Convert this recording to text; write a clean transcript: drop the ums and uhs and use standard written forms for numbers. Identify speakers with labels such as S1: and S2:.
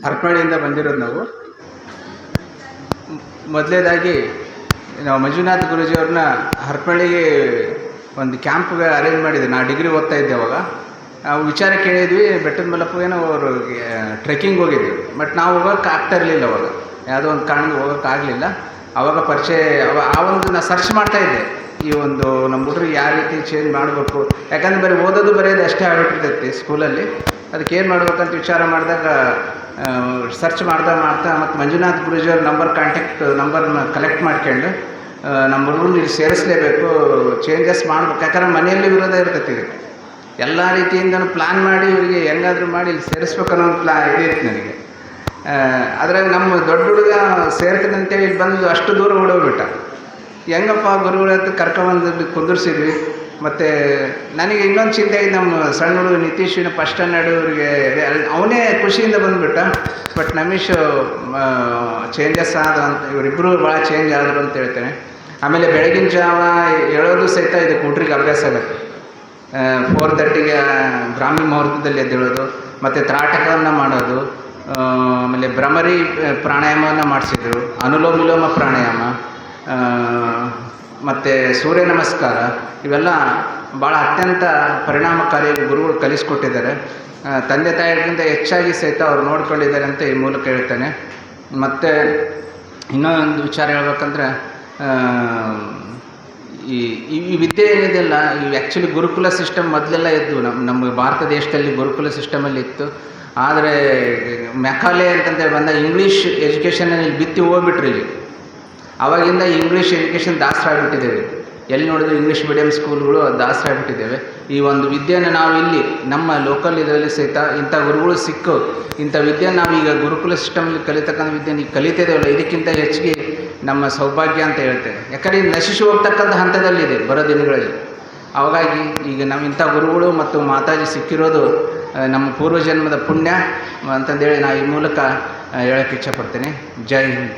S1: ಹರಪನಹಳ್ಳಿಯಿಂದ ಬಂದಿರೋದು ನಾವು. ಮೊದಲನೇದಾಗಿ ನಾವು ಮಂಜುನಾಥ್ ಗುರೂಜಿಯವ್ರನ್ನ ಹರಪನಹಳ್ಳಿಗೆ ಒಂದು ಕ್ಯಾಂಪ್ಗೆ ಅರೇಂಜ್ ಮಾಡಿದ್ವಿ. ನಾನು ಡಿಗ್ರಿ ಓದ್ತಾ ಇದ್ದೆ ಅವಾಗ. ನಾವು ವಿಚಾರ ಕೇಳಿದ್ವಿ, ಬೆಟ್ಟದ ಮಲ್ಲಪ್ಪ ಏನೋ ಅವರು ಟ್ರೆಕ್ಕಿಂಗ್ ಹೋಗಿದ್ವಿ. ಬಟ್ ನಾವು ಹೋಗೋಕ್ಕೆ ಆಗ್ತಾ ಇರಲಿಲ್ಲ ಅವಾಗ, ಯಾವುದೋ ಒಂದು ಕಾರಣಕ್ಕೆ ಹೋಗೋಕ್ಕಾಗಲಿಲ್ಲ. ಆವಾಗ ಪರಿಚಯ ಆ ಒಂದು ನಾನು ಸರ್ಚ್ ಮಾಡ್ತಾಯಿದ್ದೆ, ಈ ಒಂದು ನಮ್ಮ ಹುಡುಗರಿಗೆ ಯಾವ ರೀತಿ ಚೇಂಜ್ ಮಾಡಬೇಕು. ಯಾಕಂದರೆ ಬರೀ ಓದೋದು ಬರೆಯೋದು ಅಷ್ಟೇ ಆಗಿಬಿಟ್ಟಿರ್ತೈತಿ ಸ್ಕೂಲಲ್ಲಿ. ಅದಕ್ಕೆ ಏನು ಮಾಡ್ಬೇಕಂತ ವಿಚಾರ ಮಾಡಿದಾಗ ಸರ್ಚ್ ಮಾಡ್ತಾ ಮತ್ತು ಮಂಜುನಾಥ್ ಗುರೂಜಿಯವ್ರ ಕಾಂಟ್ಯಾಕ್ಟ್ ನಂಬರ್ನ ಕಲೆಕ್ಟ್ ಮಾಡ್ಕೊಂಡು ನಮ್ಮ ಹುಡುಗರು ಇಲ್ಲಿ ಸೇರಿಸಲೇಬೇಕು, ಚೇಂಜಸ್ ಮಾಡ್ಬೇಕು. ಯಾಕಂದ್ರೆ ಮನೆಯಲ್ಲಿ ವಿರೋಧ ಇರ್ತೈತಿ ಇದಕ್ಕೆ. ಎಲ್ಲ ರೀತಿಯಿಂದನೂ ಪ್ಲ್ಯಾನ್ ಮಾಡಿ ಇವರಿಗೆ ಹೆಂಗಾದರೂ ಮಾಡಿ ಇಲ್ಲಿ ಸೇರಿಸ್ಬೇಕು ಅನ್ನೋ ಒಂದು ಇದಿತ್ತು ನನಗೆ. ಅದ್ರಾಗ ನಮ್ಮ ದೊಡ್ಡ ಹುಡುಗ ಸೇರ್ಕದಂತೇಳಿ ಇಲ್ಲಿ ಬಂದು ಅಷ್ಟು ದೂರ ಓಡೋಗ್ಬಿಟ್ಟ. ಹೆಂಗಪ್ಪ ಗುರುಗಳ ಹತ್ರ ಕರ್ಕೊಂಬಂದು ಕುಂದಿರ್ಸಿದ್ವಿ. ಮತ್ತು ನನಗೆ ಇನ್ನೊಂದು ಚಿಂತೆ ಆಗಿದೆ, ನಮ್ಮ ಸಣ್ಣ ಹುಡುಗ ನಿತೀಶಿನ ಫಸ್ಟ್ ಸ್ಟ್ಯಾಂಡರ್ಡ್ ಇವರಿಗೆ ಅವನೇ ಖುಷಿಯಿಂದ ಬಂದುಬಿಟ್ಟ. ಬಟ್ ನಮೀಶ್ ಚೇಂಜಸ್ ಆದ ಅಂತ, ಇವರಿಬ್ಬರು ಭಾಳ ಚೇಂಜ್ ಆದರು ಅಂತ ಹೇಳ್ತೇನೆ. ಆಮೇಲೆ ಬೆಳಗಿನ ಜಾವ ಹೇಳೋದು ಸಹಿತ ಇದಕ್ಕೆ ಹುಡ್ರಿಗೆ ಅಭ್ಯಾಸ ಆಗುತ್ತೆ. 4:30ಗೆ ಬ್ರಾಹ್ಮಿ ಮುಹೂರ್ತದಲ್ಲಿ ಎದ್ದೇಳೋದು, ಮತ್ತು ತ್ರಾಟಕವನ್ನು ಮಾಡೋದು, ಆಮೇಲೆ ಭ್ರಮರಿ ಪ್ರಾಣಾಯಾಮವನ್ನು ಮಾಡಿಸಿದ್ರು, ಅನುಲೋಮ ವಿಲೋಮ ಪ್ರಾಣಾಯಾಮ, ಮತ್ತು ಸೂರ್ಯ ನಮಸ್ಕಾರ. ಇವೆಲ್ಲ ಭಾಳ ಅತ್ಯಂತ ಪರಿಣಾಮಕಾರಿ ಗುರುಗಳು ಕಲಿಸ್ಕೊಟ್ಟಿದ್ದಾರೆ. ತಂದೆ ತಾಯಿಗಿಂತ ಹೆಚ್ಚಾಗಿ ಸಹಿತ ಅವ್ರು ನೋಡ್ಕೊಂಡಿದ್ದಾರೆ ಅಂತ ಈ ಮೂಲಕ ಹೇಳ್ತೇನೆ. ಮತ್ತು ಇನ್ನೊಂದು ವಿಚಾರ ಹೇಳ್ಬೇಕಂದ್ರೆ, ಈ ವಿದ್ಯೆ ಏನಿದೆಯಲ್ಲ, ಈ ಆ್ಯಕ್ಚುಲಿ ಗುರುಕುಲ ಸಿಸ್ಟಮ್ ಮೊದಲೆಲ್ಲ ಇದ್ದು ನಮ್ಮ ಭಾರತ ದೇಶದಲ್ಲಿ ಗುರುಕುಲ ಸಿಸ್ಟಮಲ್ಲಿ ಇತ್ತು. ಆದರೆ ಮೆಕಾಲೆ ಅಂತಂದೇಳಿ ಬಂದ ಇಂಗ್ಲೀಷ್ ಎಜುಕೇಷನಲ್ಲಿ ಬಿತ್ತಿ ಹೋಗ್ಬಿಟ್ರಿ ಇಲ್ಲಿ. ಆವಾಗಿಂದ ಇಂಗ್ಲೀಷ್ ಎಜುಕೇಷನ್ ದಾಸರಾಗ್ಬಿಟ್ಟಿದ್ದೇವೆ. ಎಲ್ಲಿ ನೋಡಿದ್ರು ಇಂಗ್ಲೀಷ್ ಮೀಡಿಯಮ್ ಸ್ಕೂಲ್ಗಳು ದಾಸರಾಗ್ಬಿಟ್ಟಿದ್ದೇವೆ. ಈ ಒಂದು ವಿದ್ಯೆಯನ್ನು ನಾವು ಇಲ್ಲಿ ನಮ್ಮ ಲೋಕಲ್ ಇದರಲ್ಲಿ ಸಹಿತ ಇಂಥ ಗುರುಗಳು ಸಿಕ್ಕು ಇಂಥ ವಿದ್ಯೆ ನಾವೀಗ ಗುರುಕುಲ ಸಿಸ್ಟಮಲ್ಲಿ ಕಲಿತಕ್ಕಂಥ ವಿದ್ಯೆ ಈಗ ಕಲಿತಿದ್ದೇವಲ್ಲ, ಇದಕ್ಕಿಂತ ಹೆಚ್ಚಿಗೆ ನಮ್ಮ ಸೌಭಾಗ್ಯ ಅಂತ ಹೇಳ್ತೇವೆ. ಯಾಕಂದರೆ ಇದು ನಶಿಸಿ ಹೋಗ್ತಕ್ಕಂಥ ಹಂತದಲ್ಲಿದೆ ಬರೋ ದಿನಗಳಲ್ಲಿ. ಹಾಗಾಗಿ ಈಗ ನಾವು ಇಂಥ ಗುರುಗಳು ಮತ್ತು ಮಾತಾಜಿ ಸಿಕ್ಕಿರೋದು ನಮ್ಮ ಪೂರ್ವಜನ್ಮದ ಪುಣ್ಯ ಅಂತಂದೇಳಿ ನಾವು ಈ ಮೂಲಕ ಹೇಳೋಕ್ಕೆ ಇಚ್ಛಪಡ್ತೇನೆ. ಜೈ ಹಿಂದ್.